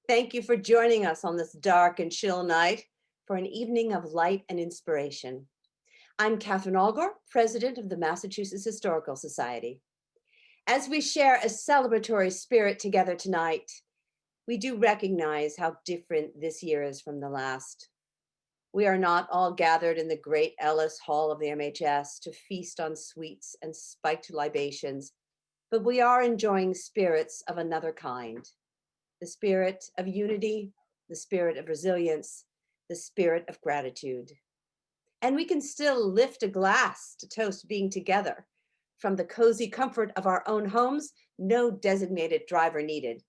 Thank you for joining us on this dark and chill night for an evening of light and inspiration. I'm Katharine Alger, president of the Massachusetts Historical Society. As we share a celebratory spirit together tonight, we do recognize how different this year is from the last. We are not all gathered in the great Ellis Hall of the MHS to feast on sweets and spiked libations, but we are enjoying spirits of another kind. The spirit of unity, the spirit of resilience, the spirit of gratitude. And we can still lift a glass to toast being together. From the cozy comfort of our own homes, no designated driver needed.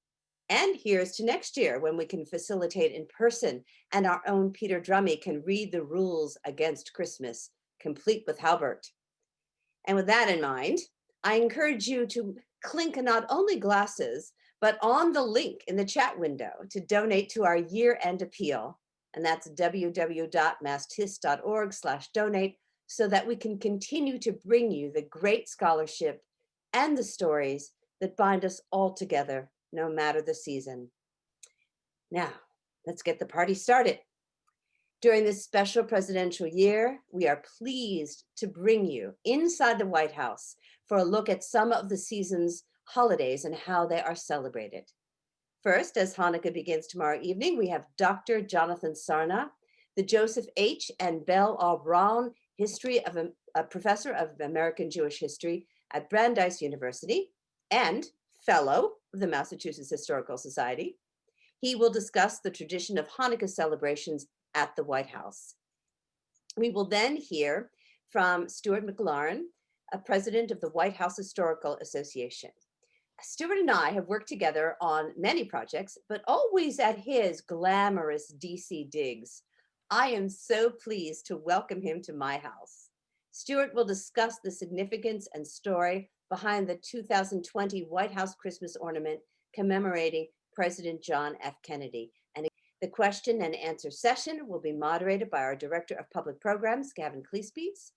And here's to next year when we can facilitate in person and our own Peter Drummy can read the rules against Christmas, complete with Halbert. And with that in mind, I encourage you to clink not only glasses, but on the link in the chat window to donate to our year-end appeal. And that's www.masthis.org/donate so that we can continue to bring you the great scholarship and the stories that bind us all together, no matter the season. Now, let's get the party started. During this special presidential year, we are pleased to bring you inside the White House for a look at some of the season's holidays and how they are celebrated. First, as Hanukkah begins tomorrow evening, we have Dr. Jonathan Sarna, the Joseph H. and Belle R. Braun a professor of American Jewish history at Brandeis University and fellow of the Massachusetts Historical Society. He will discuss the tradition of Hanukkah celebrations at the White House. We will then hear from Stuart McLaurin, a president of the White House Historical Association. Stuart and I have worked together on many projects, but always at his glamorous DC digs. I am so pleased to welcome him to my house. Stuart will discuss the significance and story behind the 2020 White House Christmas ornament commemorating President John F. Kennedy. And the question and answer session will be moderated by our Director of Public Programs, Gavin Cleespies.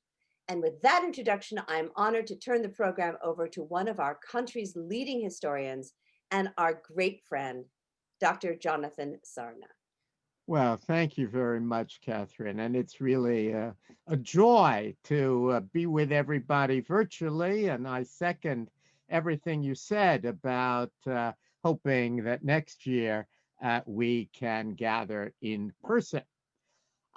And with that introduction, I'm honored to turn the program over to one of our country's leading historians and our great friend, Dr. Jonathan Sarna. Well, thank you very much, Katharine. And it's really a joy to be with everybody virtually. And I second everything you said about hoping that next year we can gather in person.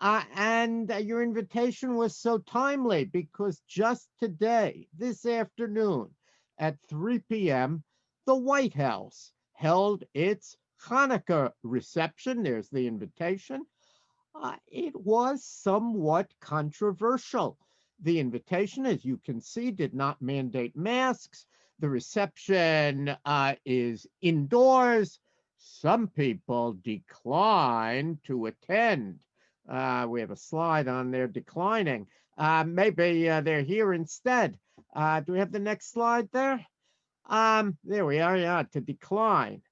And your invitation was so timely because just today, this afternoon at 3 p.m., the White House held its Hanukkah reception. There's the invitation. It was somewhat controversial. The invitation, as you can see, did not mandate masks. The reception is indoors. Some people declined to attend. We have a slide on there declining. Maybe they're here instead. Do we have the next slide there? There we are, yeah, to decline.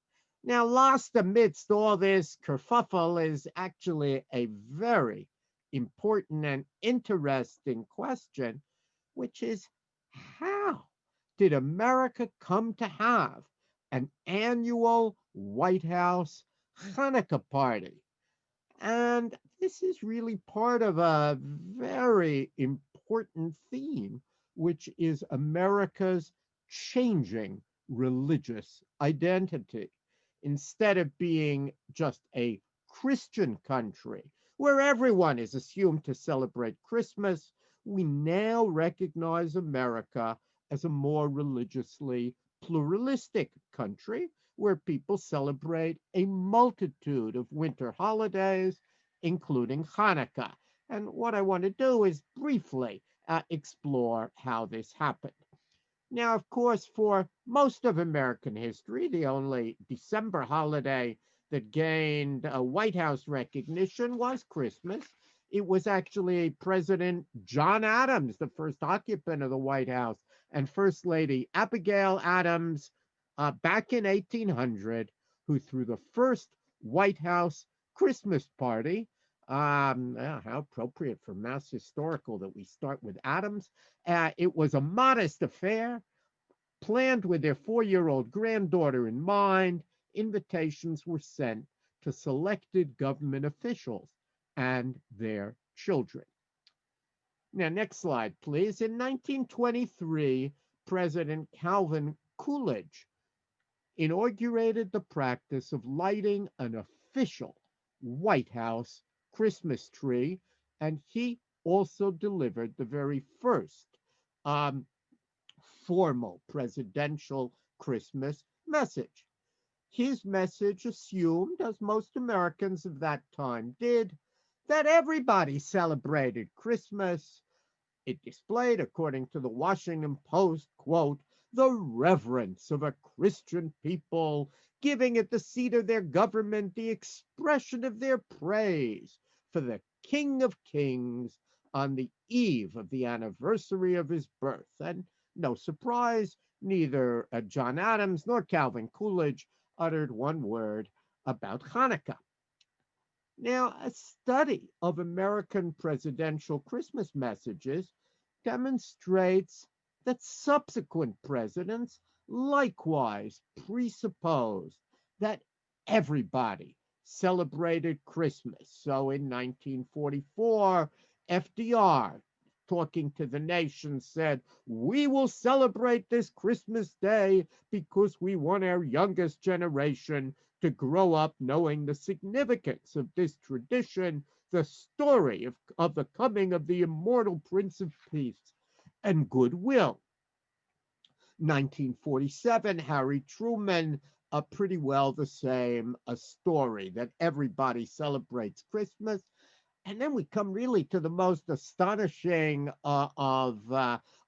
Now, lost amidst all this kerfuffle is actually a very important and interesting question, which is how did America come to have an annual White House Hanukkah party? And this is really part of a very important theme, which is America's changing religious identity. Instead of being just a Christian country where everyone is assumed to celebrate Christmas, we now recognize America as a more religiously pluralistic country where people celebrate a multitude of winter holidays, including Hanukkah. And what I want to do is briefly explore how this happened. Now, of course, for most of American history, the only December holiday that gained White House recognition was Christmas. It was actually President John Adams, the first occupant of the White House, and First Lady Abigail Adams back in 1800, who threw the first White House Christmas party. How appropriate for Mass Historical that we start with Adams. It was a modest affair, planned with their 4-year-old granddaughter in mind. Invitations were sent to selected government officials and their children. Now, next slide, please. In 1923, President Calvin Coolidge inaugurated the practice of lighting an official White House Christmas tree, and he also delivered the very first um, formal presidential Christmas message. His message assumed, as most Americans of that time did, that everybody celebrated Christmas. It displayed, according to the Washington Post, quote, the reverence of a Christian people, giving at the seat of their government the expression of their praise for the King of Kings on the eve of the anniversary of his birth. And no surprise, neither John Adams nor Calvin Coolidge uttered one word about Hanukkah. Now, a study of American presidential Christmas messages demonstrates that subsequent presidents likewise presupposed that everybody celebrated Christmas. So in 1944, FDR, talking to the nation, said, we will celebrate this Christmas Day because we want our youngest generation to grow up knowing the significance of this tradition, the story of the coming of the immortal Prince of Peace and goodwill. 1947, Harry Truman, pretty well the same, a story that everybody celebrates Christmas. And then we come really to the most astonishing of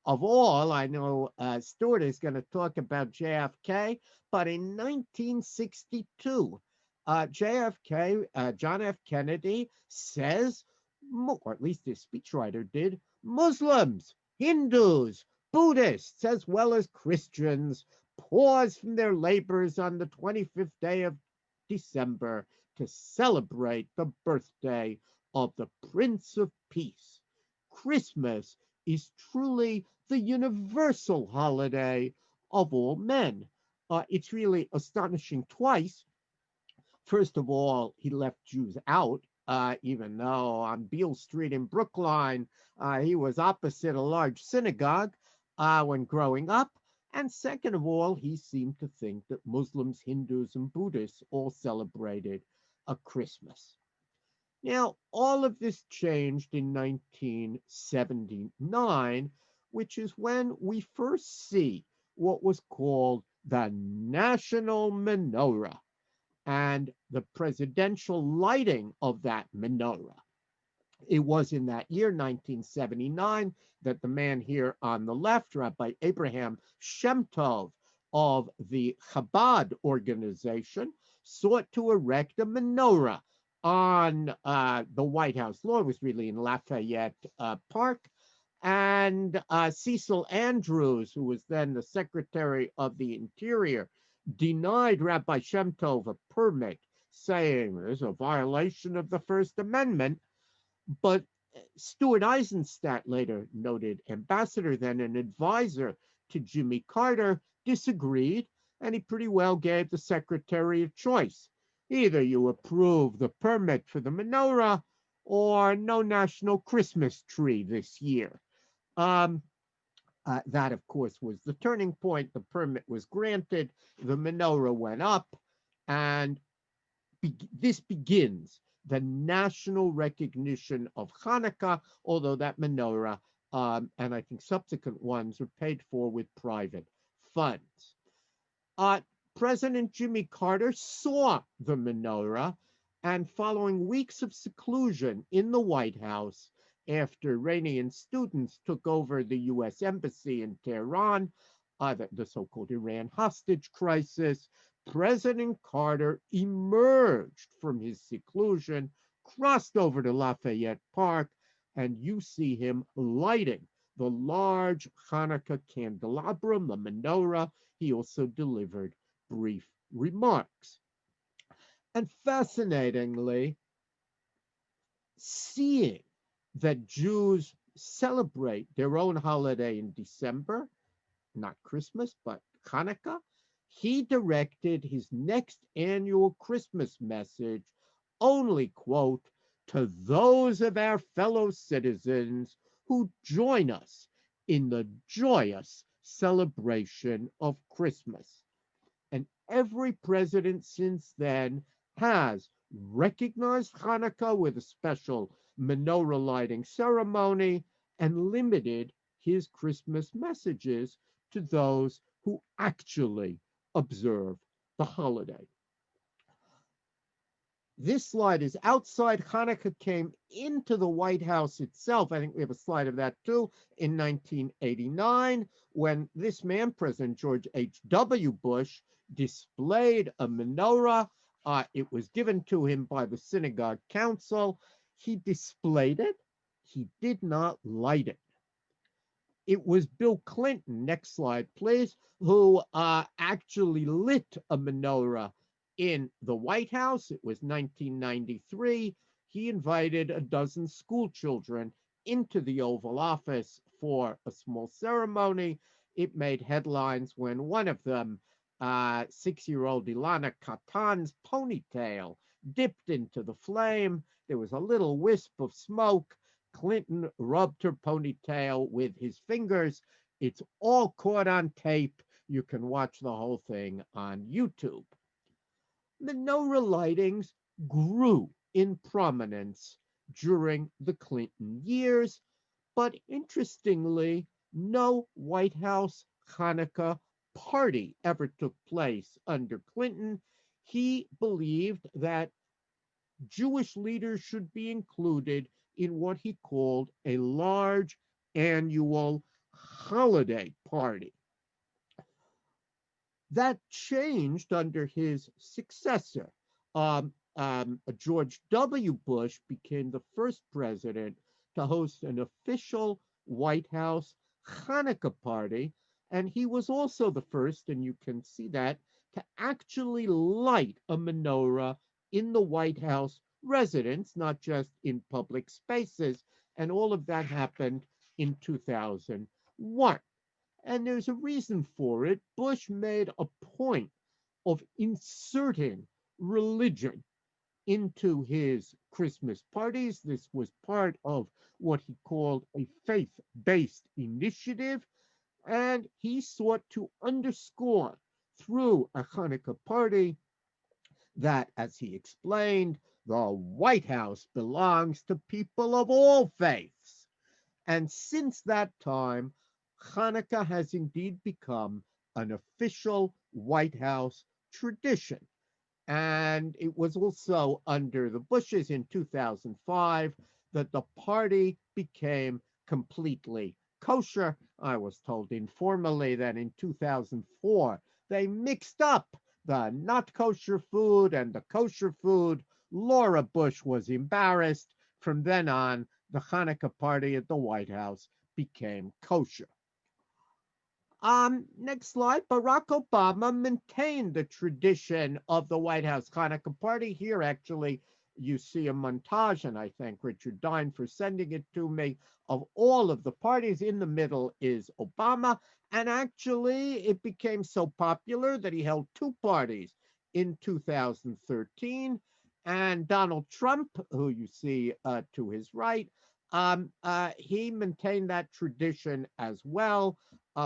all. I know Stuart is going to talk about JFK, but in 1962, JFK, John F. Kennedy says, or at least his speechwriter did, Muslims, Hindus, Buddhists, as well as Christians, pause from their labors on the 25th day of December to celebrate the birthday of the Prince of Peace. Christmas is truly the universal holiday of all men. It's really astonishing twice. First of all, he left Jews out, even though on Beale Street in Brookline, he was opposite a large synagogue when growing up. And second of all, he seemed to think that Muslims, Hindus, and Buddhists all celebrated a Christmas. Now, all of this changed in 1979, which is when we first see what was called the National Menorah and the presidential lighting of that menorah. It was in that year, 1979, that the man here on the left, Rabbi Abraham Shem Tov of the Chabad organization, sought to erect a menorah on the White House lawn. It was really in Lafayette Park. And Cecil Andrews, who was then the Secretary of the Interior, denied Rabbi Shem Tov a permit, saying there's a violation of the First Amendment. But Stuart Eisenstadt, later noted ambassador, then an advisor to Jimmy Carter, disagreed, and he pretty well gave the secretary a choice. Either you approve the permit for the menorah or no national Christmas tree this year. That, of course, was the turning point. The permit was granted, the menorah went up, and this begins the national recognition of Hanukkah, although that menorah and I think subsequent ones are paid for with private funds. President Jimmy Carter saw the menorah, and following weeks of seclusion in the White House, after Iranian students took over the U.S. Embassy in Tehran, the so-called Iran hostage crisis, President Carter emerged from his seclusion, crossed over to Lafayette Park, and you see him lighting the large Hanukkah candelabrum, the menorah. He also delivered brief remarks. And fascinatingly, seeing that Jews celebrate their own holiday in December, not Christmas, but Hanukkah, he directed his next annual Christmas message only, quote, to those of our fellow citizens who join us in the joyous celebration of Christmas. And every president since then has recognized Hanukkah with a special menorah lighting ceremony and limited his Christmas messages to those who actually observe the holiday. This slide is outside. Hanukkah came into the White House itself. I think we have a slide of that too in 1989 when this man, President George H.W. Bush, displayed a menorah. It was given to him by the synagogue council. He displayed it. He did not light it. It was Bill Clinton, next slide, please, who actually lit a menorah in the White House. It was 1993. He invited a dozen school children into the Oval Office for a small ceremony. It made headlines when one of them, 6-year-old Ilana Katan's ponytail, dipped into the flame. There was a little wisp of smoke. Clinton rubbed her ponytail with his fingers. It's all caught on tape. You can watch the whole thing on YouTube. Menorah lightings grew in prominence during the Clinton years, but interestingly, no White House Hanukkah party ever took place under Clinton. He believed that Jewish leaders should be included in what he called a large annual holiday party. That changed under his successor. George W. Bush became the first president to host an official White House Hanukkah party, and he was also the first, and you can see that, to actually light a menorah in the White House residence, not just in public spaces, and all of that happened in 2001. And there's a reason for it. Bush made a point of inserting religion into his Christmas parties. This was part of what he called a faith-based initiative, and he sought to underscore through a Hanukkah party that, as he explained, the White House belongs to people of all faiths. And since that time, Hanukkah has indeed become an official White House tradition. And it was also under the Bushes in 2005 that the party became completely kosher. I was told informally that in 2004 they mixed up the not kosher food and the kosher food. Laura Bush was embarrassed. From then on, the Hanukkah party at the White House became kosher. Next slide. Barack Obama maintained the tradition of the White House Hanukkah party. Here, actually, you see a montage, and I thank Richard Dine for sending it to me, of all of the parties. In the middle is Obama, and actually, it became so popular that he held two parties in 2013. And Donald Trump, who you see to his right, he maintained that tradition as well.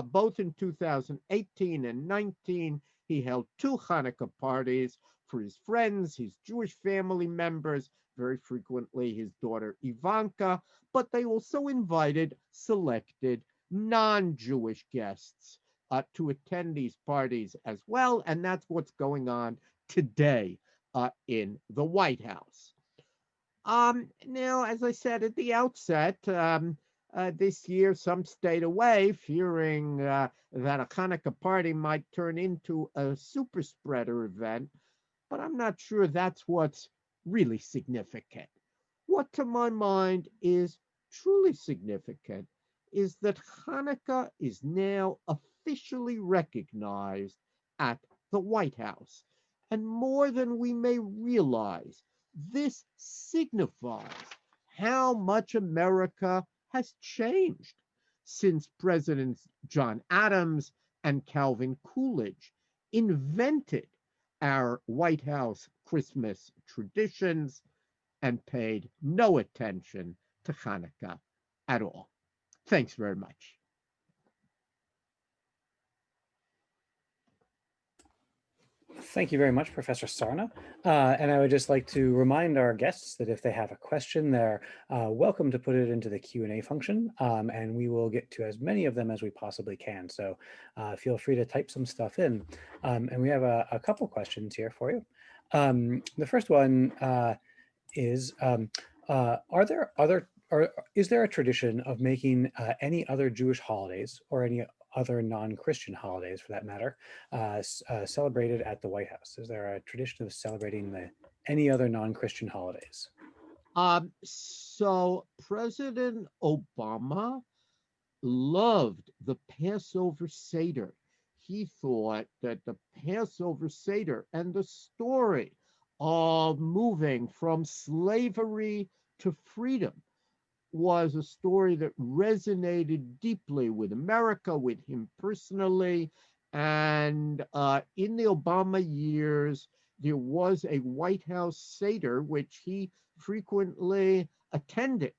Both in 2018 and 19, he held two Hanukkah parties for his friends, his Jewish family members, very frequently his daughter Ivanka, but they also invited selected non-Jewish guests to attend these parties as well, and that's what's going on today in the White House. Now, as I said at the outset, this year some stayed away, fearing that a Hanukkah party might turn into a super spreader event, but I'm not sure that's what's really significant. What, to my mind, is truly significant is that Hanukkah is now officially recognized at the White House. And more than we may realize, this signifies how much America has changed since Presidents John Adams and Calvin Coolidge invented our White House Christmas traditions and paid no attention to Hanukkah at all. Thanks very much. Thank you very much, Professor Sarna. And I would just like to remind our guests that if they have a question, they're welcome to put it into the Q&A function, and we will get to as many of them as we possibly can. So feel free to type some stuff in. And we have a couple questions here for you. The first one is, is there a tradition of making any other Jewish holidays or any other non-Christian holidays, for that matter, celebrated at the White House? Is there a tradition of celebrating any other non-Christian holidays? So President Obama loved the Passover Seder. He thought that the Passover Seder and the story of moving from slavery to freedom was a story that resonated deeply with America, with him personally. And in the Obama years, there was a White House Seder, which he frequently attended.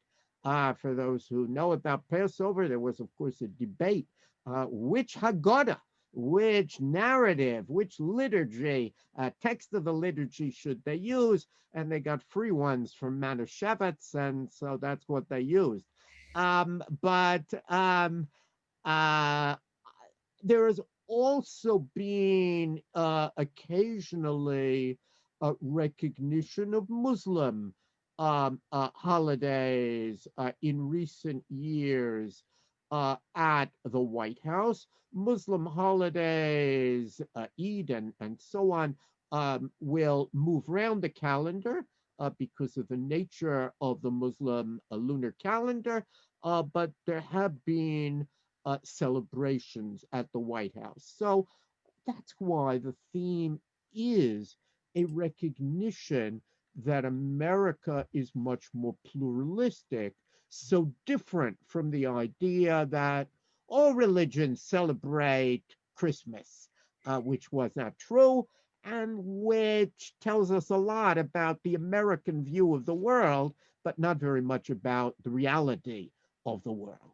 For those who know about Passover, there was, of course, a debate. Which Haggadah, which narrative, which liturgy, text of the liturgy should they use? And they got free ones from Manischewitz, and so that's what they used. But there has also been occasionally recognition of Muslim holidays in recent years at the White House. Muslim holidays, Eid and so on, will move around the calendar because of the nature of the Muslim lunar calendar, but there have been celebrations at the White House. So that's why the theme is a recognition that America is much more pluralistic, so different from the idea that all religions celebrate Christmas, which was not true, and which tells us a lot about the American view of the world, but not very much about the reality of the world.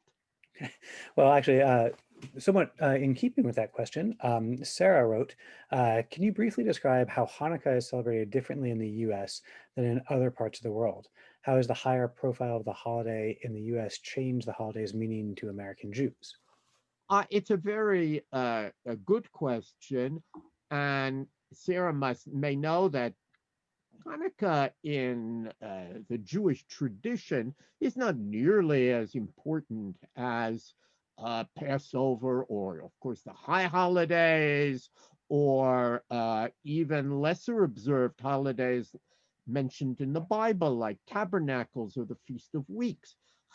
Well, actually, somewhat in keeping with that question, Sarah wrote, can you briefly describe how Hanukkah is celebrated differently in the US than in other parts of the world? How has the higher profile of the holiday in the US changed the holiday's meaning to American Jews? It's a very a good question, and Sarah may know that Hanukkah in the Jewish tradition is not nearly as important as Passover, or, of course, the high holidays, or even lesser observed holidays mentioned in the Bible, like Tabernacles or the Feast of Weeks.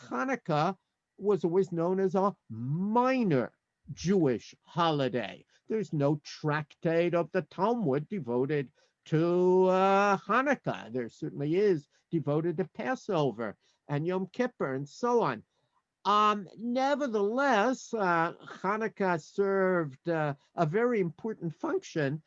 Hanukkah was always known as a minor Jewish holiday. There's no tractate of the Talmud devoted to Hanukkah. There certainly is devoted to Passover and Yom Kippur and so on. Nevertheless, Hanukkah served a very important function,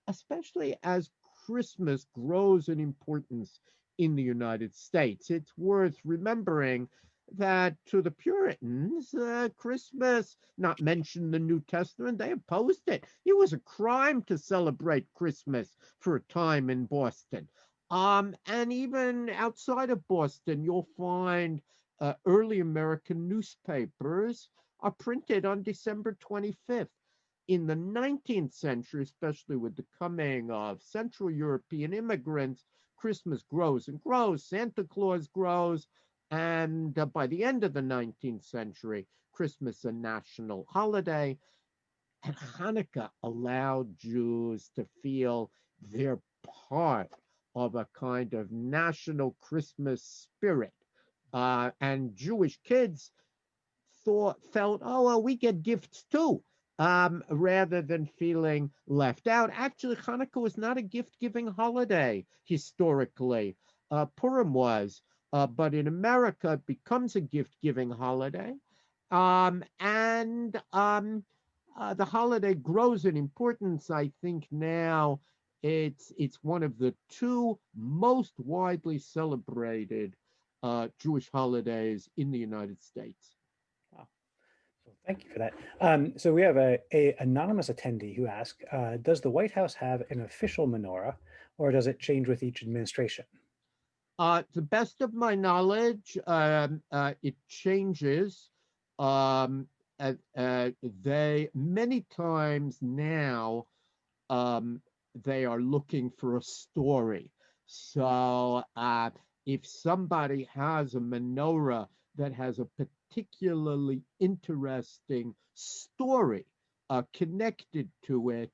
especially as Christmas grows in importance in the United States. It's worth remembering that to the Puritans, Christmas, not mentioned in the New Testament, they opposed it. It was a crime to celebrate Christmas for a time in Boston. And even outside of Boston, you'll find early American newspapers are printed on December 25th. In the 19th century, especially with the coming of Central European immigrants, Christmas grows and grows, Santa Claus grows, and by the end of the 19th century, Christmas is a national holiday. And Hanukkah allowed Jews to feel they're part of a kind of national Christmas spirit. And Jewish kids felt, oh, well, we get gifts too, rather than feeling left out. Actually, Hanukkah was not a gift-giving holiday historically. Purim was, but in America, it becomes a gift-giving holiday. And the holiday grows in importance. I think now it's one of the two most widely celebrated Jewish holidays in the United States. Wow. So thank you for that. So we have a anonymous attendee who asked, does the White House have an official menorah, or does it change with each administration? To the best of my knowledge, it changes. Um, they many times now they are looking for a story. So if somebody has a menorah that has a particularly interesting story connected to it,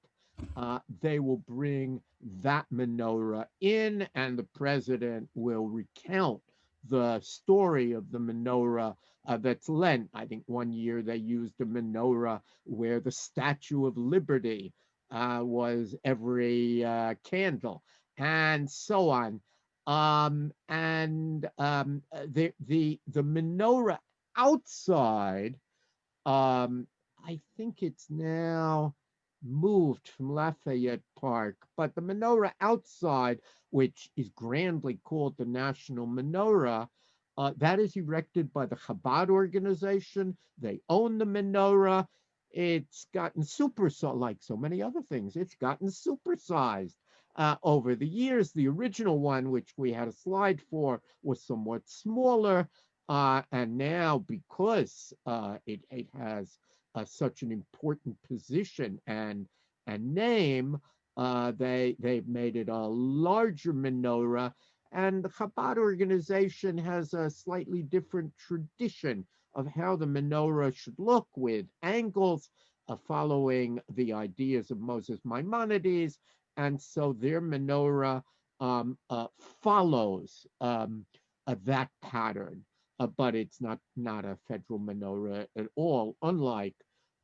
they will bring that menorah in, and the president will recount the story of the menorah that's lent. I think one year they used a menorah where the Statue of Liberty was every candle, and so on. The menorah outside, I think it's now moved from Lafayette Park, but the menorah outside, which is grandly called the National Menorah, that is erected by the Chabad organization. They own the menorah. It's gotten supersized, like so many other things. It's gotten supersized over the years. The original one, which we had a slide for, was somewhat smaller, and now because it has such an important position and name, they've made it a larger menorah. And the Chabad organization has a slightly different tradition of how the menorah should look, with angles following the ideas of Moses Maimonides. And so their menorah follows that pattern. But it's not a federal menorah at all, unlike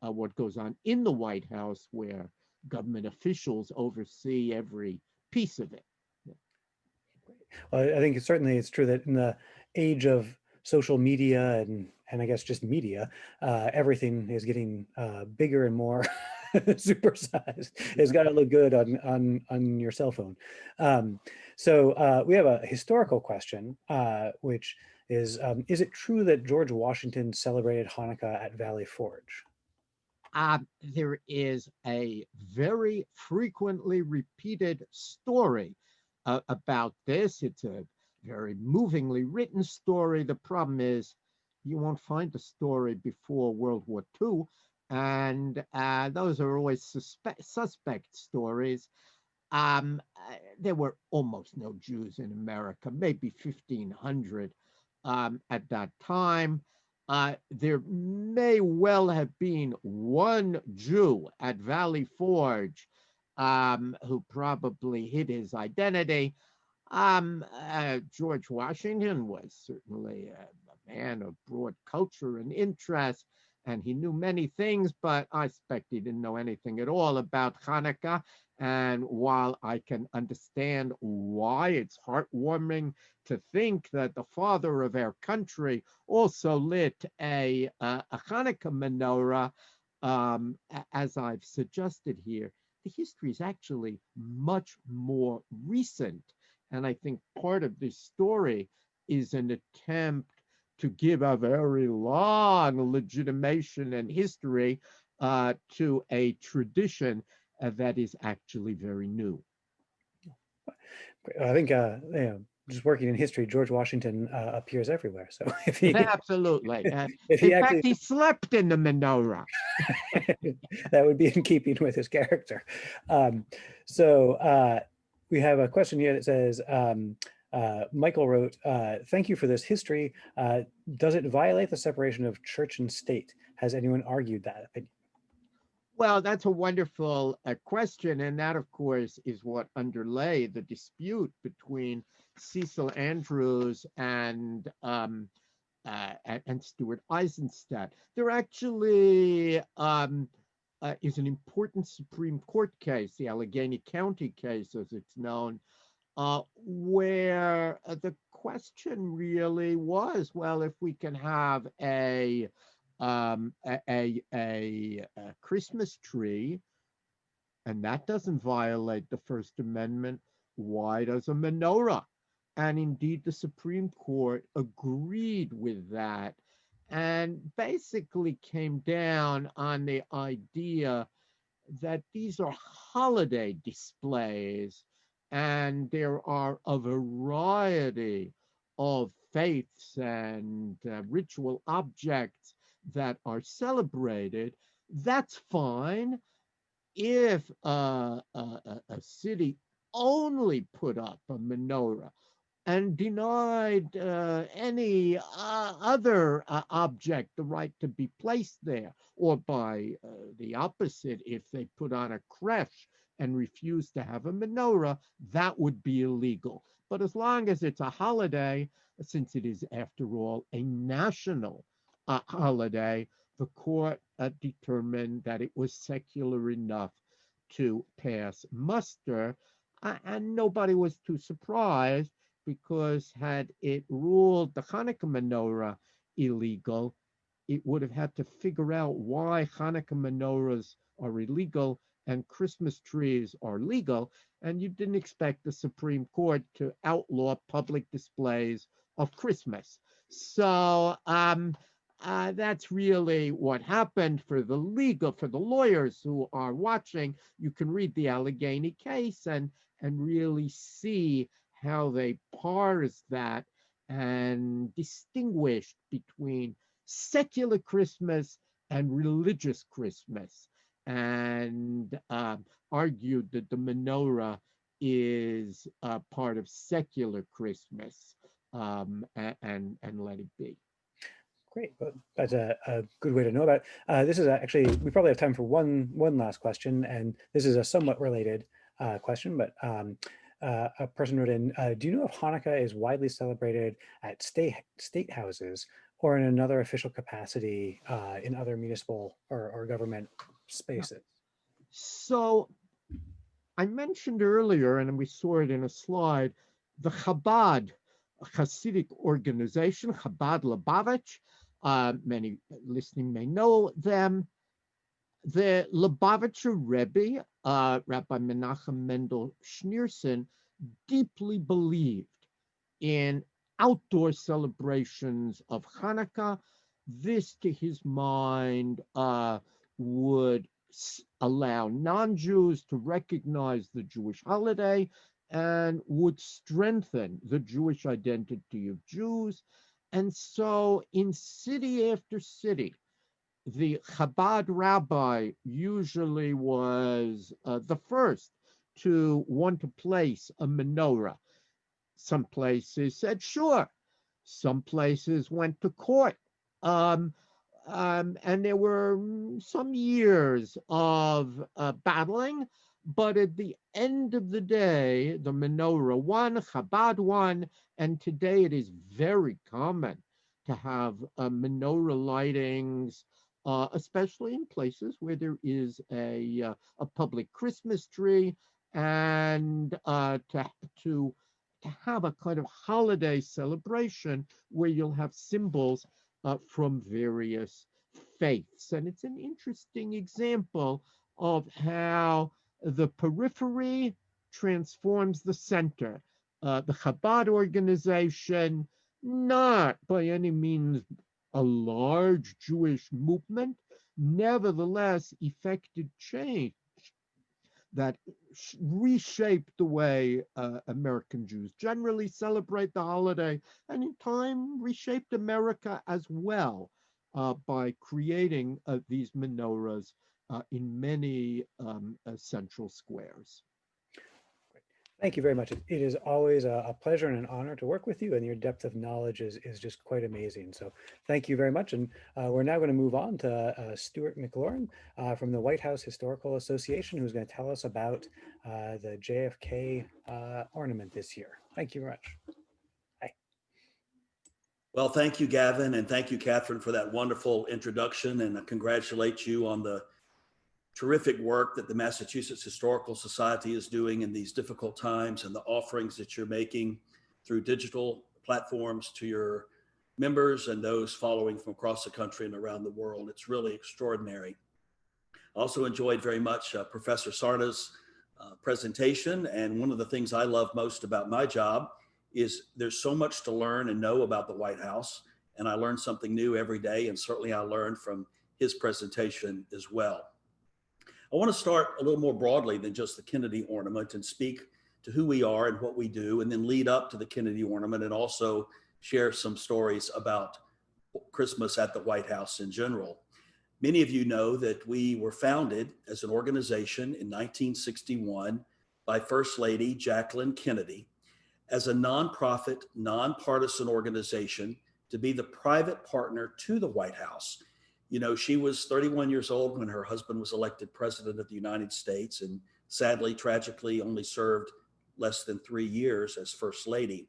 what goes on in the White House, where government officials oversee every piece of it. Well, I think certainly it's true that in the age of social media and I guess just media, everything is getting bigger and more supersized. It's got to look good on your cell phone. So we have a historical question, which is it true that George Washington celebrated Hanukkah at Valley Forge? There is a very frequently repeated story about this. It's a very movingly written story. The problem is you won't find the story before World War II, and those are always suspect stories. There were almost no Jews in America, maybe 1,500 at that time. There may well have been one Jew at Valley Forge who probably hid his identity. George Washington was certainly a man of broad culture and interest, and he knew many things, but I suspect he didn't know anything at all about Hanukkah. And while I can understand why it's heartwarming to think that the father of our country also lit a Hanukkah menorah, as I've suggested here, the history is actually much more recent. And I think part of this story is an attempt to give a very long legitimation and history to a tradition that is actually very new. I think just working in history, George Washington appears everywhere. So if he absolutely, if he in actually, fact, he slept in the menorah. that would be in keeping with his character. So we have a question here that says, Michael wrote, thank you for this history. Does it violate the separation of church and state? Has anyone argued that opinion? Well, that's a wonderful question, and that, of course, is what underlay the dispute between Cecil Andrews and Stuart Eisenstadt. There actually is an important Supreme Court case, the Allegheny County case, as it's known, where the question really was, well, if we can have a a Christmas tree, and that doesn't violate the First Amendment, why does a menorah? And indeed, the Supreme Court agreed with that and basically came down on the idea that these are holiday displays and there are a variety of faiths and ritual objects that are celebrated. That's fine if a city only put up a menorah and denied any other object the right to be placed there, or by the opposite, if they put on a creche and refused to have a menorah, that would be illegal. But as long as it's a holiday, since it is, after all, a national holiday, the court determined that it was secular enough to pass muster, and nobody was too surprised, because had it ruled the Hanukkah menorah illegal, it would have had to figure out why Hanukkah menorahs are illegal and Christmas trees are legal, and you didn't expect the Supreme Court to outlaw public displays of Christmas. So that's really what happened. For the lawyers who are watching. You can read the Allegheny case and really see how they parsed that and distinguished between secular Christmas and religious Christmas, and argued that the menorah is part of secular Christmas, and let it be. Great, but that's a good way to know about it. This is actually, we probably have time for one last question, and this is a somewhat related question, but a person wrote in, do you know if Hanukkah is widely celebrated at state houses or in another official capacity in other municipal or government spaces? So I mentioned earlier, and we saw it in a slide, the Chabad Hasidic organization, Chabad Lubavitch. Many listening may know them. The Lubavitcher Rebbe, Rabbi Menachem Mendel Schneerson, deeply believed in outdoor celebrations of Hanukkah. This, to his mind, would allow non-Jews to recognize the Jewish holiday and would strengthen the Jewish identity of Jews. And so in city after city, the Chabad rabbi usually was the first to want to place a menorah. Some places said, sure. Some places went to court. And there were some years of battling, but at the end of the day, the menorah won, Chabad won, and today it is very common to have menorah lightings, especially in places where there is a public Christmas tree, and to have a kind of holiday celebration where you'll have symbols from various faiths. And it's an interesting example of how the periphery transforms the center. The Chabad organization, not by any means a large Jewish movement, nevertheless effected change that reshaped the way American Jews generally celebrate the holiday, and in time reshaped America as well by creating these menorahs in many central squares. Thank you very much. It is always a pleasure and an honor to work with you, and your depth of knowledge is just quite amazing. So thank you very much. And we're now going to move on to Stuart McLaurin from the White House Historical Association, who's going to tell us about the JFK ornament this year. Thank you very much. Hi. Well, thank you, Gavin, and thank you, Katharine, for that wonderful introduction, and I congratulate you on the terrific work that the Massachusetts Historical Society is doing in these difficult times, and the offerings that you're making through digital platforms to your members and those following from across the country and around the world. It's really extraordinary. I also enjoyed very much Professor Sarna's presentation. And one of the things I love most about my job is there's so much to learn and know about the White House. And I learn something new every day. And certainly I learned from his presentation as well. I want to start a little more broadly than just the Kennedy ornament and speak to who we are and what we do, and then lead up to the Kennedy ornament and also share some stories about Christmas at the White House in general. Many of you know that we were founded as an organization in 1961 by First Lady Jacqueline Kennedy as a nonprofit, nonpartisan organization to be the private partner to the White House. You know, she was 31 years old when her husband was elected president of the United States, and sadly, tragically, only served less than 3 years as First Lady.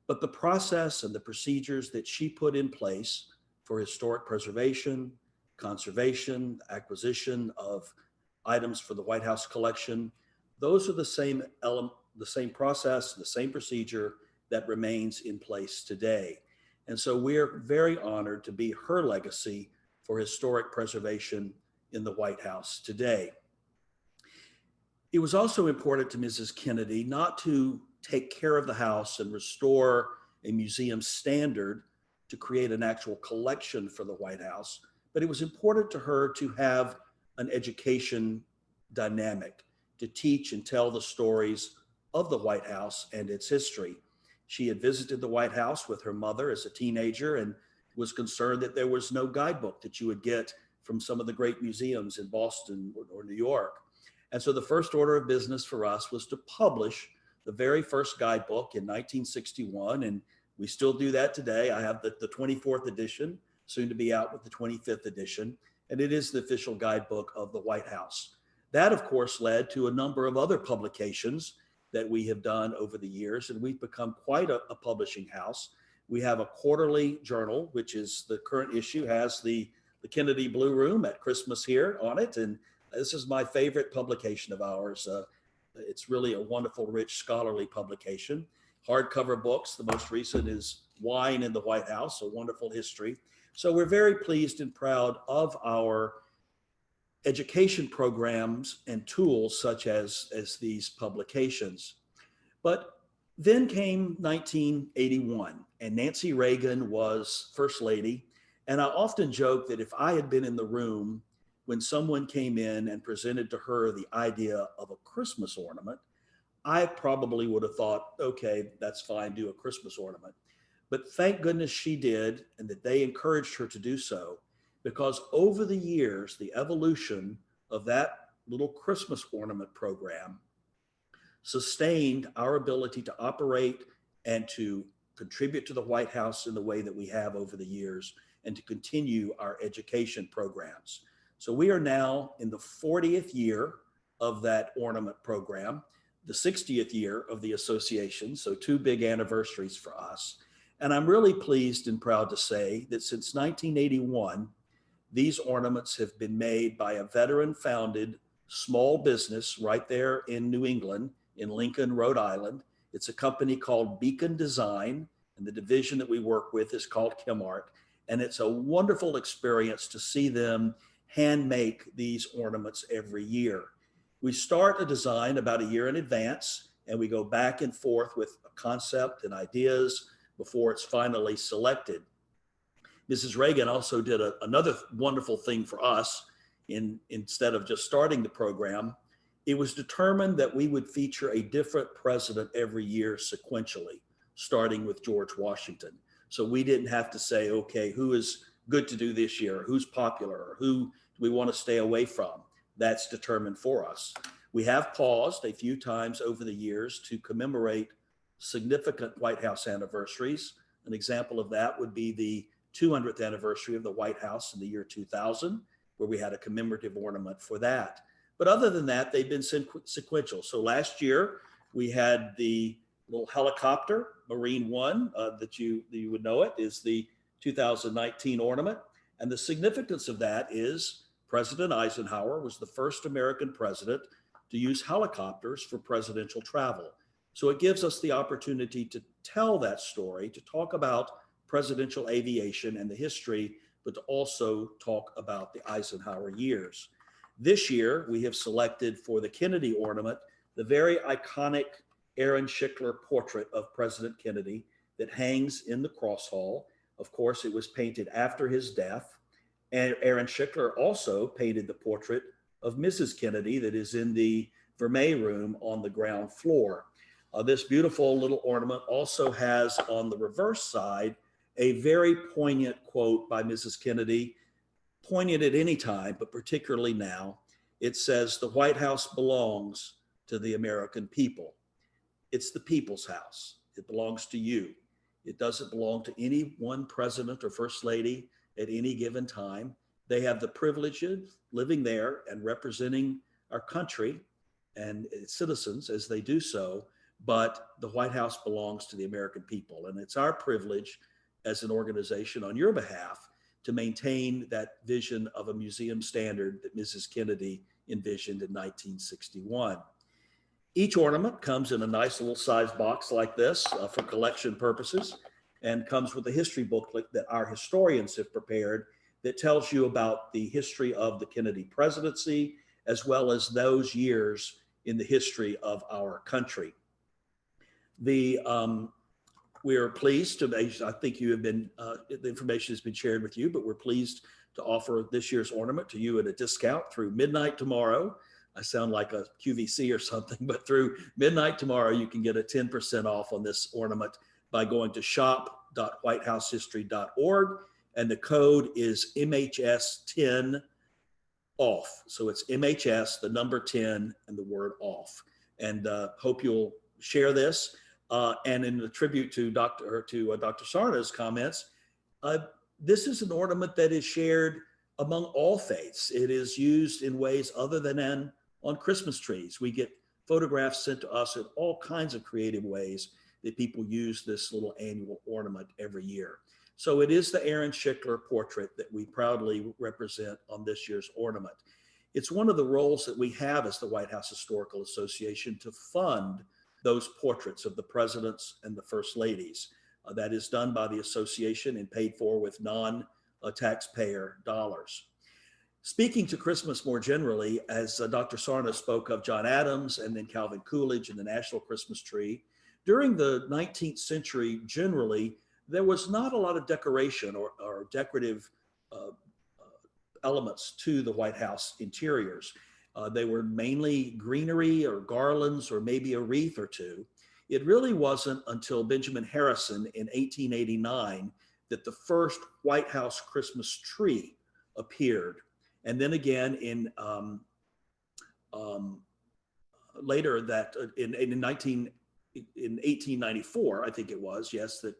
But the process and the procedures that she put in place for historic preservation, conservation, acquisition of items for the White House collection, those are the same process, the same procedure that remains in place today. And so we're very honored to be her legacy for historic preservation in the White House today. It was also important to Mrs. Kennedy not to take care of the house and restore a museum standard to create an actual collection for the White House, but it was important to her to have an education dynamic, to teach and tell the stories of the White House and its history. She had visited the White House with her mother as a teenager and was concerned that there was no guidebook that you would get from some of the great museums in Boston or New York. And so the first order of business for us was to publish the very first guidebook in 1961, and we still do that today. I have the 24th edition, soon to be out with the 25th edition, and it is the official guidebook of the White House. That, of course, led to a number of other publications that we have done over the years, and we've become quite a publishing house. We have a quarterly journal, which is the current issue, has the Kennedy Blue Room at Christmas here on it, and this is my favorite publication of ours. It's really a wonderful, rich, scholarly publication. Hardcover books, the most recent is Wine in the White House, a wonderful history. So we're very pleased and proud of our education programs and tools such as these publications. But then came 1981, and Nancy Reagan was First Lady. And I often joke that if I had been in the room when someone came in and presented to her the idea of a Christmas ornament, I probably would have thought, okay, that's fine, do a Christmas ornament. But thank goodness she did, and that they encouraged her to do so, because over the years, the evolution of that little Christmas ornament program sustained our ability to operate and to contribute to the White House in the way that we have over the years, and to continue our education programs. So we are now in the 40th year of that ornament program, the 60th year of the association, so 2 big anniversaries for us. And I'm really pleased and proud to say that since 1981, these ornaments have been made by a veteran-founded small business right there in New England, in Lincoln, Rhode Island. It's a company called Beacon Design, and the division that we work with is called Chemart. And it's a wonderful experience to see them hand make these ornaments every year. We start a design about a year in advance, and we go back and forth with a concept and ideas before it's finally selected. Mrs. Reagan also did another wonderful thing for us. Instead of just starting the program, it was determined that we would feature a different president every year sequentially, starting with George Washington. So we didn't have to say, okay, who is good to do this year, who's popular, or who do we want to stay away from. That's determined for us. We have paused a few times over the years to commemorate significant White House anniversaries. An example of that would be the 200th anniversary of the White House in the year 2000, where we had a commemorative ornament for that. But other than that, they've been sequential. So last year, we had the little helicopter, Marine One, that you would know it, is the 2019 ornament. And the significance of that is President Eisenhower was the first American president to use helicopters for presidential travel. So it gives us the opportunity to tell that story, to talk about presidential aviation and the history, but to also talk about the Eisenhower years. This year, we have selected for the Kennedy ornament the very iconic Aaron Schickler portrait of President Kennedy that hangs in the Cross Hall. Of course, it was painted after his death. And Aaron Schickler also painted the portrait of Mrs. Kennedy that is in the Vermeil room on the ground floor. This beautiful little ornament also has on the reverse side a very poignant quote by Mrs. Kennedy, poignant at any time, but particularly now. It says, "The White House belongs to the American people." It's the people's house. It belongs to you. It doesn't belong to any one president or first lady at any given time. They have the privilege of living there and representing our country and its citizens as they do so, but the White House belongs to the American people. And it's our privilege as an organization on your behalf to maintain that vision of a museum standard that Mrs. Kennedy envisioned in 1961. Each ornament comes in a nice little size box like this for collection purposes, and comes with a history booklet that our historians have prepared that tells you about the history of the Kennedy presidency, as well as those years in the history of our country. We are pleased to, I think you have been, the information has been shared with you, but we're pleased to offer this year's ornament to you at a discount through midnight tomorrow. I sound like a QVC or something, but through midnight tomorrow, you can get a 10% off on this ornament by going to shop.whitehousehistory.org, and the code is MHS10 off. So it's MHS, the number 10, and the word off. And hope you'll share this. And in a tribute to Dr. Sarna's comments, this is an ornament that is shared among all faiths. It is used in ways other than on Christmas trees. We get photographs sent to us in all kinds of creative ways that people use this little annual ornament every year. So it is the Aaron Schickler portrait that we proudly represent on this year's ornament. It's one of the roles that we have as the White House Historical Association to fund those portraits of the presidents and the first ladies. That is done by the association and paid for with non-taxpayer dollars. Speaking to Christmas more generally, as Dr. Sarna spoke of John Adams and then Calvin Coolidge and the National Christmas Tree, during the 19th century, generally, there was not a lot of decoration or decorative elements to the White House interiors. They were mainly greenery or garlands or maybe a wreath or two. It really wasn't until Benjamin Harrison in 1889 that the first White House Christmas tree appeared. And then again in later that in 1894, I think it was, yes, that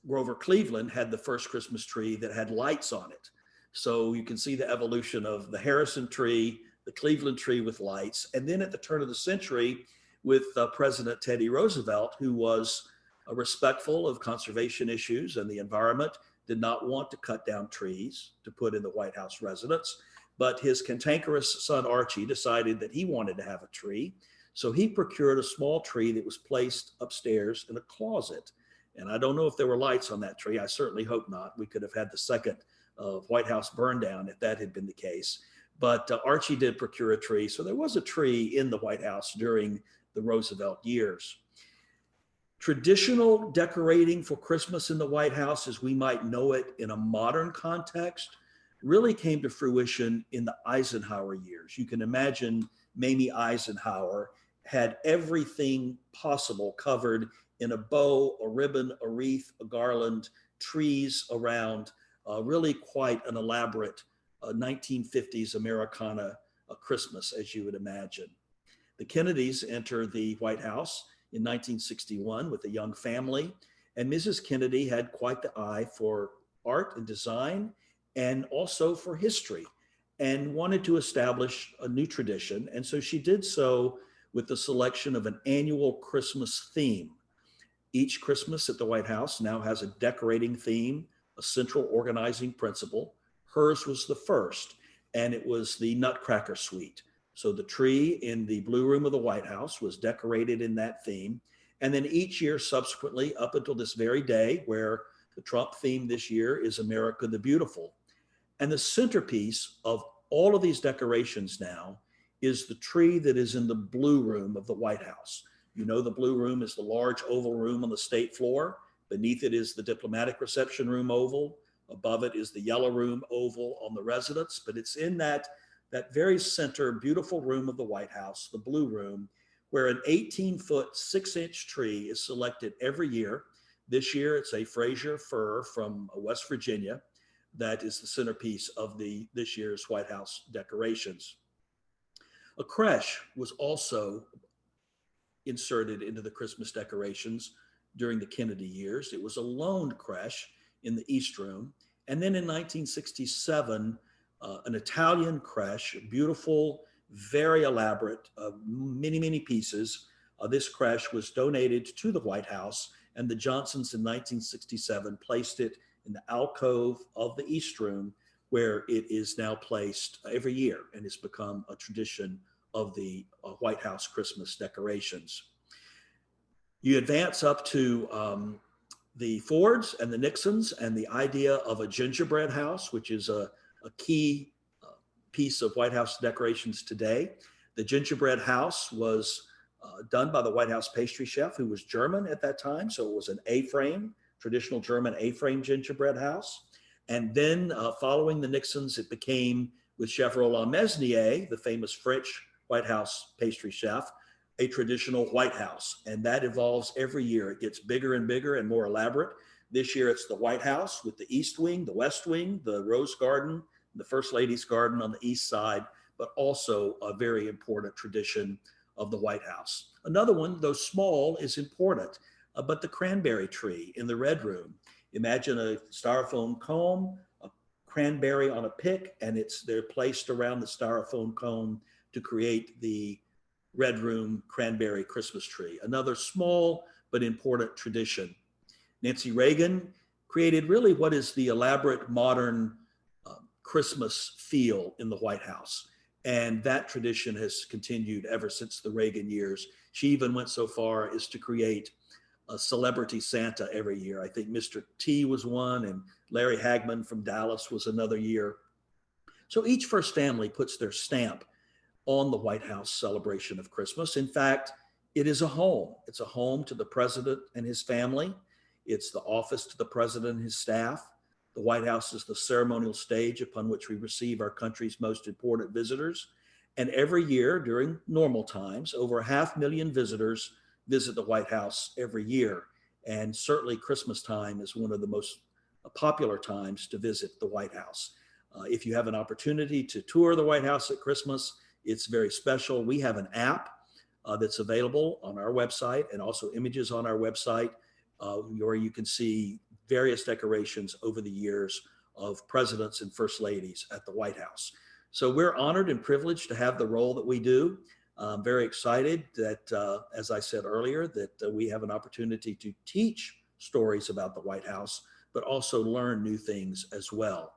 Grover Cleveland had the first Christmas tree that had lights on it. So you can see the evolution of the Harrison tree, the Cleveland tree with lights. And then at the turn of the century with President Teddy Roosevelt, who was respectful of conservation issues and the environment, did not want to cut down trees to put in the White House residence. But his cantankerous son, Archie, decided that he wanted to have a tree. So he procured a small tree that was placed upstairs in a closet. And I don't know if there were lights on that tree. I certainly hope not. We could have had the second White House burn down if that had been the case. But Archie did procure a tree. So there was a tree in the White House during the Roosevelt years. Traditional decorating for Christmas in the White House, as we might know it in a modern context, really came to fruition in the Eisenhower years. You can imagine Mamie Eisenhower had everything possible covered in a bow, a ribbon, a wreath, a garland, trees around, really quite an elaborate 1950s Americana Christmas, as you would imagine. The Kennedys enter the White House in 1961 with a young family, and Mrs. Kennedy had quite the eye for art and design and also for history, and wanted to establish a new tradition. And so she did so with the selection of an annual Christmas theme. Each Christmas at the White House now has a decorating theme, a central organizing principle. Hers was the first, and it was the Nutcracker Suite. So the tree in the Blue Room of the White House was decorated in that theme. And then each year subsequently, up until this very day, where the Trump theme this year is America the Beautiful. And the centerpiece of all of these decorations now is the tree that is in the blue room of the White House. You know, the blue room is the large oval room on the state floor. Beneath it is the diplomatic reception room oval. Above it is the yellow room oval on the residence. But it's in that very center, beautiful room of the White House, the blue room, where an 18-foot, 6-inch tree is selected every year. This year, it's a Fraser fir from West Virginia that is the centerpiece of this year's White House decorations. A creche was also inserted into the Christmas decorations during the Kennedy years. It was a loaned creche in the East Room. And then in 1967, an Italian creche, beautiful, very elaborate, many, many pieces. This creche was donated to the White House, and the Johnsons in 1967 placed it in the alcove of the East Room, where it is now placed every year and has become a tradition of the White House Christmas decorations. You advance up to the Fords and the Nixons and the idea of a gingerbread house, which is a key piece of White House decorations today. The gingerbread house was done by the White House pastry chef, who was German at that time. So it was an A-frame, traditional German A-frame gingerbread house. And then following the Nixons, it became, with Chef Roland Mesnier, the famous French White House pastry chef, a traditional White House. And that evolves every year. It gets bigger and bigger and more elaborate. This year, it's the White House with the East Wing, the West Wing, the Rose Garden, the First Lady's Garden on the east side, but also a very important tradition of the White House. Another one, though small, is important, but the cranberry tree in the Red Room. Imagine a styrofoam comb, a cranberry on a pick, and they're placed around the styrofoam comb to create the Red Room cranberry Christmas tree. Another small but important tradition. Nancy Reagan created really what is the elaborate modern Christmas feel in the White House. And that tradition has continued ever since the Reagan years. She even went so far as to create a celebrity Santa every year. I think Mr. T was one, and Larry Hagman from Dallas was another year. So each first family puts their stamp on the White House celebration of Christmas. In fact, it is a home. It's a home to the president and his family. It's the office to the president and his staff. The White House is the ceremonial stage upon which we receive our country's most important visitors. And every year during normal times, over 500,000 visitors visit the White House every year. And certainly Christmas time is one of the most popular times to visit the White House. If you have an opportunity to tour the White House at Christmas, it's very special. We have an app that's available on our website, and also images on our website where you can see various decorations over the years of presidents and first ladies at the White House. So we're honored and privileged to have the role that we do. I'm very excited that, as I said earlier, that we have an opportunity to teach stories about the White House, but also learn new things as well.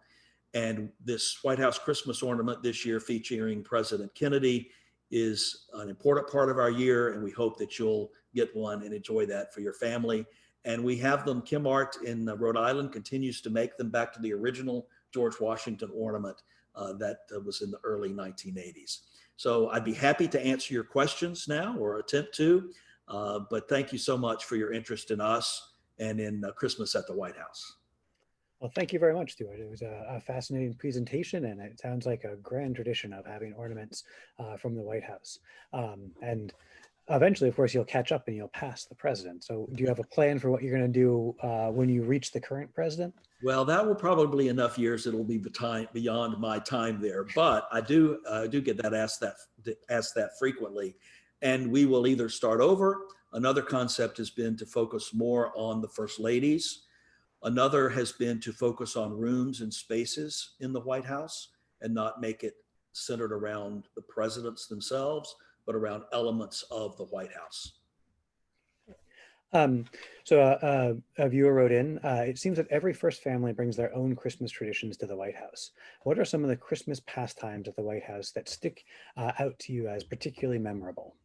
And this White House Christmas ornament this year featuring President Kennedy is an important part of our year, and we hope that you'll get one and enjoy that for your family. And we have them, Kim Art in Rhode Island continues to make them back to the original George Washington ornament that was in the early 1980s. So I'd be happy to answer your questions now, or attempt to, but thank you so much for your interest in us and in Christmas at the White House. Well, thank you very much, Stuart. It was a fascinating presentation, and it sounds like a grand tradition of having ornaments from the White House. And eventually, of course, you'll catch up and you'll pass the president. So do you have a plan for what you're going to do when you reach the current president? Well, that will probably be enough years. It'll be beyond my time there, but I do get asked that frequently, and we will either start over. Another concept has been to focus more on the first ladies. Another has been to focus on rooms and spaces in the White House and not make it centered around the presidents themselves, but around elements of the White House. So a viewer wrote in, it seems that every first family brings their own Christmas traditions to the White House. What are some of the Christmas pastimes at the White House that stick out to you as particularly memorable?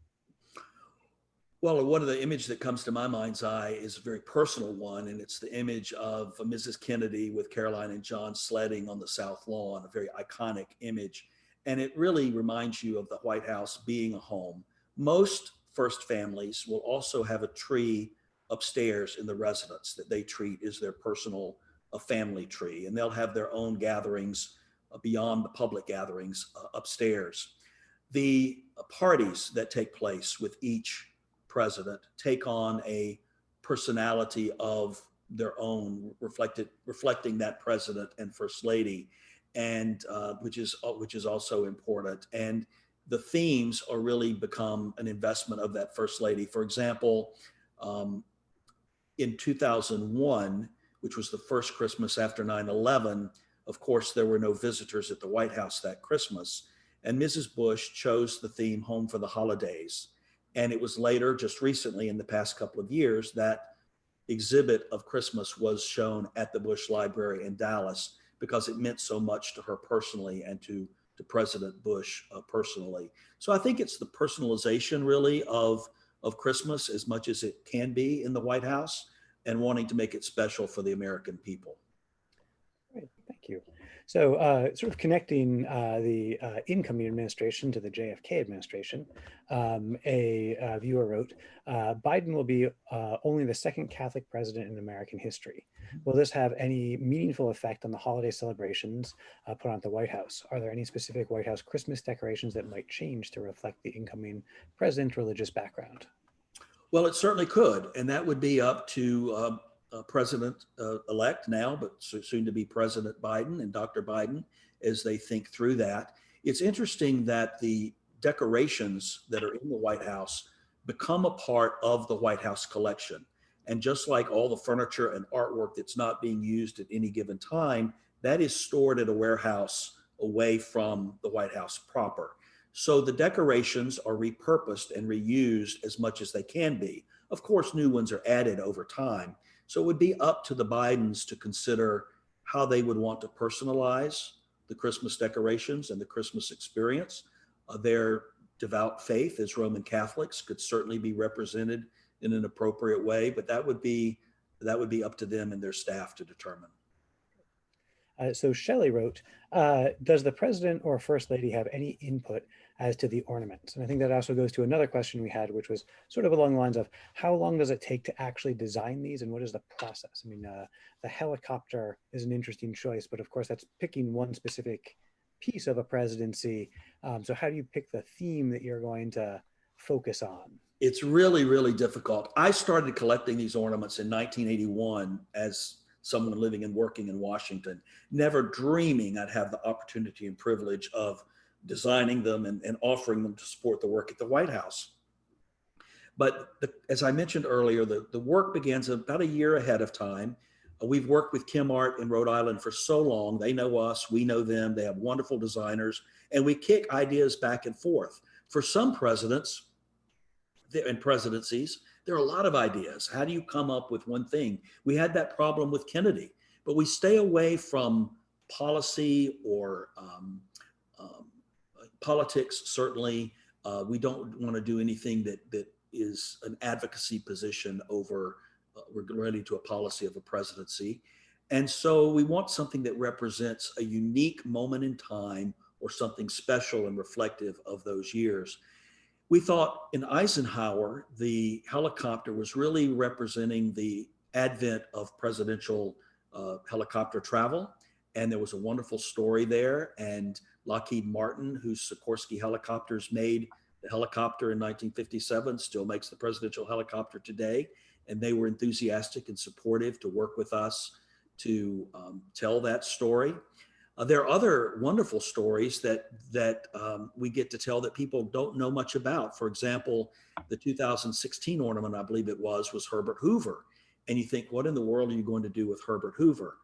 Well, one of the image that comes to my mind's eye is a very personal one, and it's the image of Mrs. Kennedy with Caroline and John sledding on the South Lawn, a very iconic image. And it really reminds you of the White House being a home. Most first families will also have a tree upstairs in the residence that they treat as their personal family tree, and they'll have their own gatherings beyond the public gatherings upstairs. The parties that take place with each president take on a personality of their own, reflecting that president and first lady, and which is also important. And the themes are really become an investment of that first lady. For example, in 2001, which was the first Christmas after 9/11, of course, there were no visitors at the White House that Christmas. And Mrs. Bush chose the theme Home for the Holidays. And it was later, just recently in the past couple of years, that exhibit of Christmas was shown at the Bush Library in Dallas because it meant so much to her personally and to President Bush personally. So I think it's the personalization really of Christmas as much as it can be in the White House, and wanting to make it special for the American people. Great, thank you. So sort of connecting the incoming administration to the JFK administration, a viewer wrote, Biden will be only the second Catholic president in American history. Will this have any meaningful effect on the holiday celebrations put on at the White House? Are there any specific White House Christmas decorations that might change to reflect the incoming president's religious background? Well, it certainly could, and that would be up to President-elect now, but soon to be President Biden and Dr. Biden as they think through that. It's interesting that the decorations that are in the White House become a part of the White House collection. And just like all the furniture and artwork that's not being used at any given time, that is stored at a warehouse away from the White House proper. So the decorations are repurposed and reused as much as they can be. Of course, new ones are added over time. So it would be up to the Bidens to consider how they would want to personalize the Christmas decorations and the Christmas experience. Their devout faith as Roman Catholics could certainly be represented in an appropriate way, but that would be up to them and their staff to determine. So Shelley wrote, does the president or first lady have any input as to the ornaments? And I think that also goes to another question we had, which was sort of along the lines of how long does it take to actually design these and what is the process? I mean, the helicopter is an interesting choice, but of course that's picking one specific piece of a presidency. So how do you pick the theme that you're going to focus on? It's really, really difficult. I started collecting these ornaments in 1981 as someone living and working in Washington, never dreaming I'd have the opportunity and privilege of designing them and offering them to support the work at the White House. But as I mentioned earlier, the work begins about a year ahead of time. We've worked with Kim Art in Rhode Island for so long. They know us, we know them. They have wonderful designers, and we kick ideas back and forth. For some presidents and presidencies, there are a lot of ideas. How do you come up with one thing? We had that problem with Kennedy, but we stay away from policy or politics, certainly. We don't want to do anything that is an advocacy position over related to a policy of a presidency. And so we want something that represents a unique moment in time or something special and reflective of those years. We thought in Eisenhower, the helicopter was really representing the advent of presidential helicopter travel. And there was a wonderful story there. And Lockheed Martin, whose Sikorsky helicopters made the helicopter in 1957, still makes the presidential helicopter today. And they were enthusiastic and supportive to work with us to tell that story. There are other wonderful stories that we get to tell that people don't know much about. For example, the 2016 ornament, I believe it was Herbert Hoover. And you think, what in the world are you going to do with Herbert Hoover?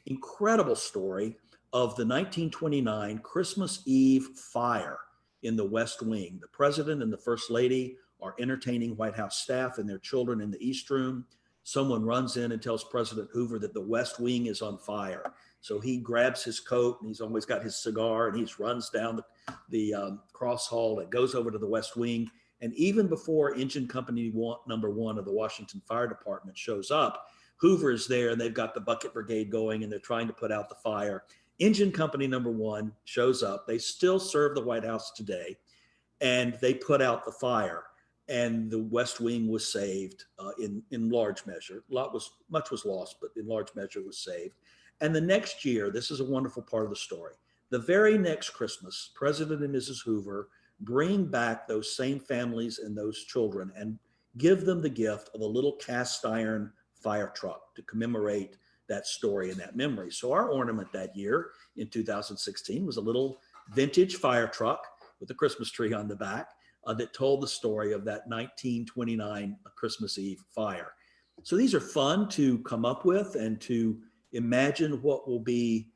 Incredible story of the 1929 Christmas Eve fire in the West Wing. The president and the first lady are entertaining White House staff and their children in the East Room. Someone runs in and tells President Hoover that the West Wing is on fire. So he grabs his coat and he's always got his cigar and he runs down the cross hall that goes over to the West Wing And even before Engine Company number one of the Washington Fire Department shows up, Hoover is there and they've got the bucket brigade going and they're trying to put out the fire. Engine Company number one shows up. They still serve the White House today, and they put out the fire, and the West Wing was saved in large measure. Much was lost, but in large measure was saved. And the next year, this is a wonderful part of the story. The very next Christmas, President and Mrs. Hoover bring back those same families and those children and give them the gift of a little cast iron fire truck to commemorate that story and that memory. So our ornament that year in 2016 was a little vintage fire truck with a Christmas tree on the back that told the story of that 1929 Christmas Eve fire. So these are fun to come up with and to imagine what will be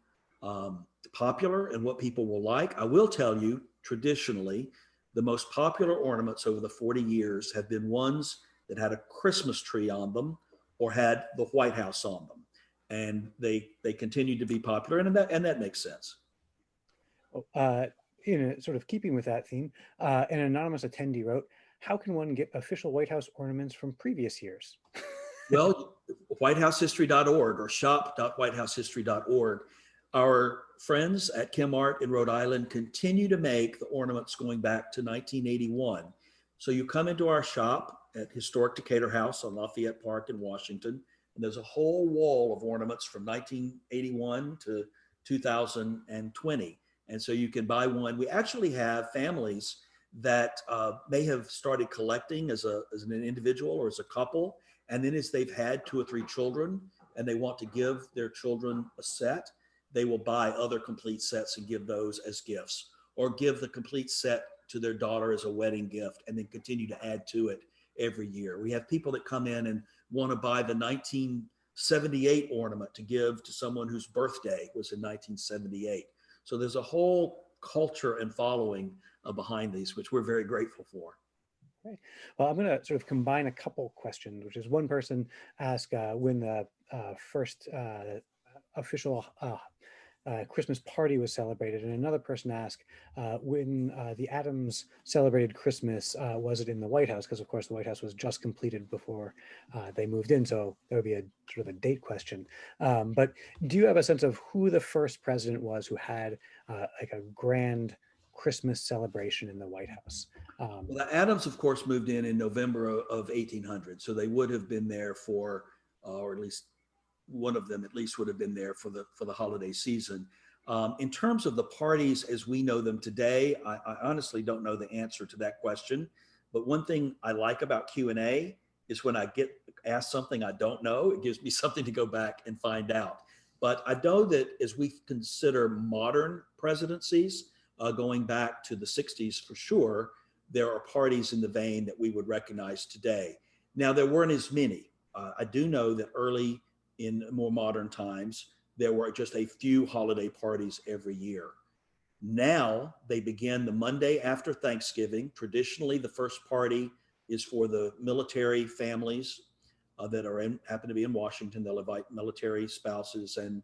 popular and what people will like. I will tell you, traditionally, the most popular ornaments over the 40 years have been ones that had a Christmas tree on them or had the White House on them. And they continue to be popular, and that makes sense. In sort of keeping with that theme, an anonymous attendee wrote, "How can one get official White House ornaments from previous years?" Well, whitehousehistory.org or shop.whitehousehistory.org. Our friends at Chem Art in Rhode Island continue to make the ornaments going back to 1981. So you come into our shop at Historic Decatur House on Lafayette Park in Washington, and there's a whole wall of ornaments from 1981 to 2020. And so you can buy one. We actually have families that may have started collecting as an individual or as a couple. And then as they've had 2 or 3 children and they want to give their children a set, they will buy other complete sets and give those as gifts, or give the complete set to their daughter as a wedding gift and then continue to add to it every year. We have people that come in and want to buy the 1978 ornament to give to someone whose birthday was in 1978. So there's a whole culture and following behind these, which we're very grateful for. Great. Well, I'm going to sort of combine a couple questions, which is one person asked when the first official Christmas party was celebrated, and another person asked when the Adams celebrated Christmas, was it in the White House? Because of course the White House was just completed before they moved in, so there would be a sort of a date question. But do you have a sense of who the first president was who had like a grand Christmas celebration in the White House? Well, the Adams, of course, moved in November of 1800, so they would have been there for, or at least one of them at least would have been there for the holiday season. In terms of the parties as we know them today, I honestly don't know the answer to that question. But one thing I like about Q&A is when I get asked something I don't know, it gives me something to go back and find out. But I know that as we consider modern presidencies, going back to the 60s for sure, there are parties in the vein that we would recognize today. Now, there weren't as many. I do know that early in more modern times, there were just a few holiday parties every year. Now they begin the Monday after Thanksgiving. Traditionally, the first party is for the military families that happen to be in Washington. They'll invite military spouses and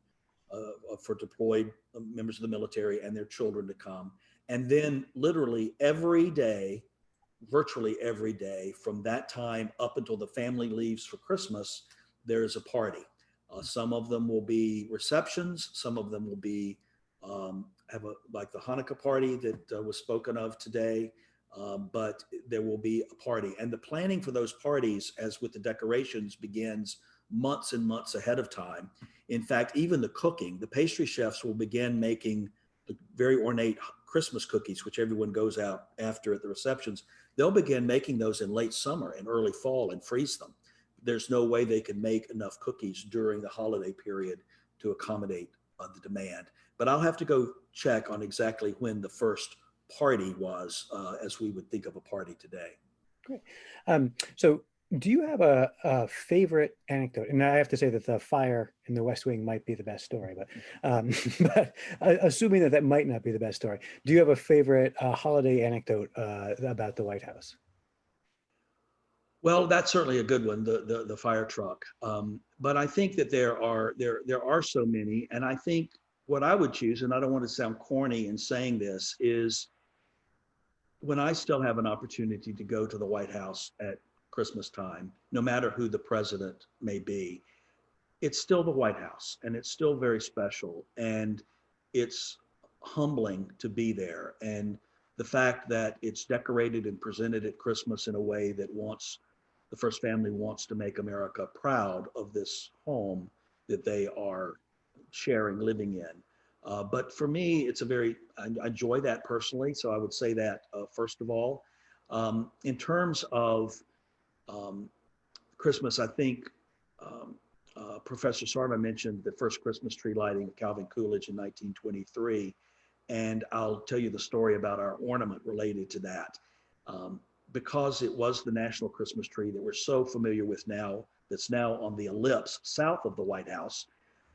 for deployed members of the military and their children to come. And then literally every day, virtually every day from that time up until the family leaves for Christmas, there is a party. Some of them will be receptions. Some of them will be like the Hanukkah party that was spoken of today. But there will be a party. And the planning for those parties, as with the decorations, begins months and months ahead of time. In fact, even the cooking, the pastry chefs will begin making the very ornate Christmas cookies, which everyone goes out after at the receptions. They'll begin making those in late summer and early fall and freeze them. There's no way they can make enough cookies during the holiday period to accommodate the demand. But I'll have to go check on exactly when the first party was, as we would think of a party today. Great. So do you have a favorite anecdote? And I have to say that the fire in the West Wing might be the best story, but assuming that might not be the best story, do you have a favorite holiday anecdote about the White House? Well, that's certainly a good one, the fire truck. But I think that there are so many, and I think what I would choose, and I don't want to sound corny in saying this, is when I still have an opportunity to go to the White House at Christmas time, no matter who the president may be, it's still the White House, and it's still very special, and it's humbling to be there. And the fact that it's decorated and presented at Christmas in a way that the first family wants to make America proud of this home that they are sharing, living in. But for me, I enjoy that personally. So I would say that first of all. In terms of Christmas, I think Professor Sarna mentioned the first Christmas tree lighting at Calvin Coolidge in 1923. And I'll tell you the story about our ornament related to that. Because it was the national Christmas tree that we're so familiar with now, that's now on the ellipse south of the White House,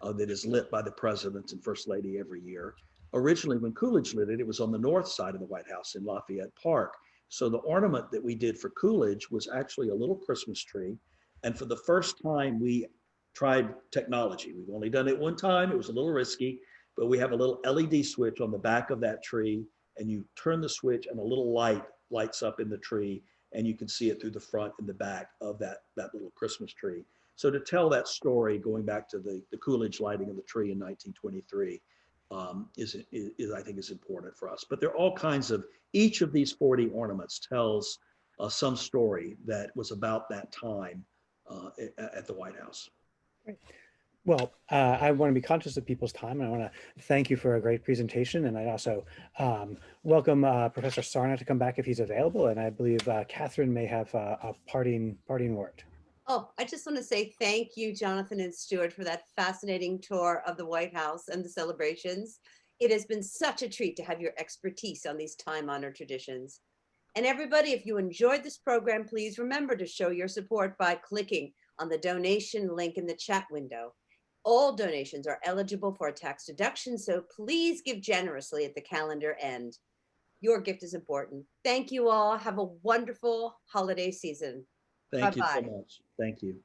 that is lit by the president and first lady every year. Originally, when Coolidge lit it, it was on the north side of the White House in Lafayette Park. So the ornament that we did for Coolidge was actually a little Christmas tree. And for the first time, we tried technology. We've only done it one time. It was a little risky, but we have a little LED switch on the back of that tree, and you turn the switch and a little light lights up in the tree, and you can see it through the front and the back of that little Christmas tree. So to tell that story, going back to the Coolidge lighting of the tree in 1923, is I think is important for us. But there are all kinds of, each of these 40 ornaments tells some story that was about that time at the White House. Great. Well, I want to be conscious of people's time, and I want to thank you for a great presentation. And I also welcome Professor Sarna to come back if he's available. And I believe Katharine may have a parting word. Oh, I just want to say thank you, Jonathan and Stuart, for that fascinating tour of the White House and the celebrations. It has been such a treat to have your expertise on these time-honored traditions. And everybody, if you enjoyed this program, please remember to show your support by clicking on the donation link in the chat window. All donations are eligible for a tax deduction, so please give generously at the calendar end. Your gift is important. Thank you all. Have a wonderful holiday season. Thank you so Bye-bye. much. Thank you.